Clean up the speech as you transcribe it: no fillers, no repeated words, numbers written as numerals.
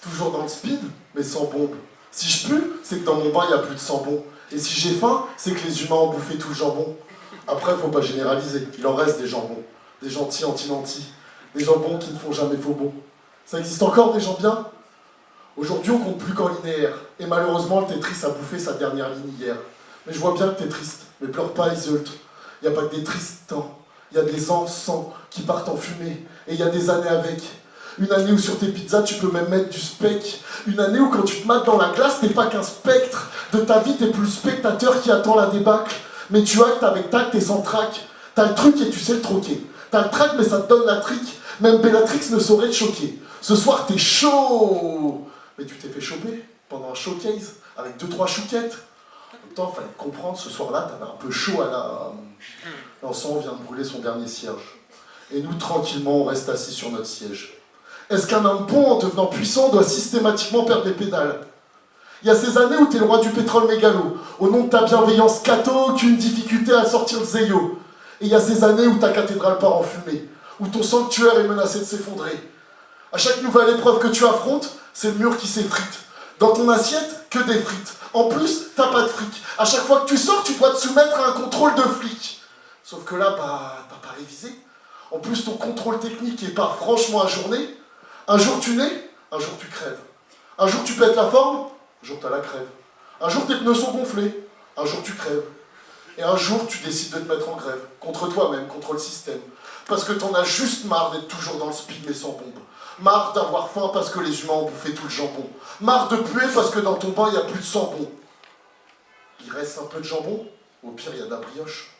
Toujours dans le speed, mais sans bombe. Si je pue, c'est que dans mon bain, il n'y a plus de sang bon. Et si j'ai faim, c'est que les humains ont bouffé tout le jambon. Après, faut pas généraliser, il en reste des jambons. Des gentils anti-nantis. Des jambons qui ne font jamais faux bon. Ça existe encore, des gens bien? Aujourd'hui, on compte plus qu'en linéaire. Et malheureusement, le Tetris a bouffé sa dernière ligne hier. Mais je vois bien que t'es triste. Mais pleure pas, Iseult. Il n'y a pas que des tristes temps. Il y a des encens qui partent en fumée. Et il y a des années avec. Une année où sur tes pizzas, tu peux même mettre du speck. Une année où quand tu te mates dans la glace, t'es pas qu'un spectre. De ta vie, t'es plus le spectateur qui attend la débâcle. Mais tu actes avec tact et sans trac. T'as le truc et tu sais le troquer. T'as le trac, mais ça te donne la trique. Même Bellatrix ne saurait te choquer. Ce soir, t'es chaud. Mais tu t'es fait choper pendant un showcase avec 2-3 chouquettes. En même temps, fallait comprendre, ce soir-là, t'avais un peu chaud à la... L'encens vient de brûler son dernier cierge. Et nous, tranquillement, on reste assis sur notre siège. Est-ce qu'un homme bon, en devenant puissant, doit systématiquement perdre des pédales? Il y a ces années où t'es le roi du pétrole mégalo, au nom de ta bienveillance catho, qu'une difficulté à sortir le zéyo. Et il y a ces années où ta cathédrale part en fumée, où ton sanctuaire est menacé de s'effondrer. À chaque nouvelle épreuve que tu affrontes, c'est le mur qui s'effrite. Dans ton assiette, que des frites. En plus, t'as pas de fric. À chaque fois que tu sors, tu dois te soumettre à un contrôle de flic. Sauf que là, t'as pas révisé. En plus, ton contrôle technique est pas franchement ajourné. Un jour tu nais, un jour tu crèves. Un jour tu pètes la forme, un jour t'as la crève. Un jour tes pneus sont gonflés, un jour tu crèves. Et un jour tu décides de te mettre en grève, contre toi-même, contre le système. Parce que t'en as juste marre d'être toujours dans le speed mais sans bombe. Marre d'avoir faim parce que les humains ont bouffé tout le jambon. Marre de puer parce que dans ton bain il n'y a plus de sang bon. Il reste un peu de jambon, au pire il y a de la brioche.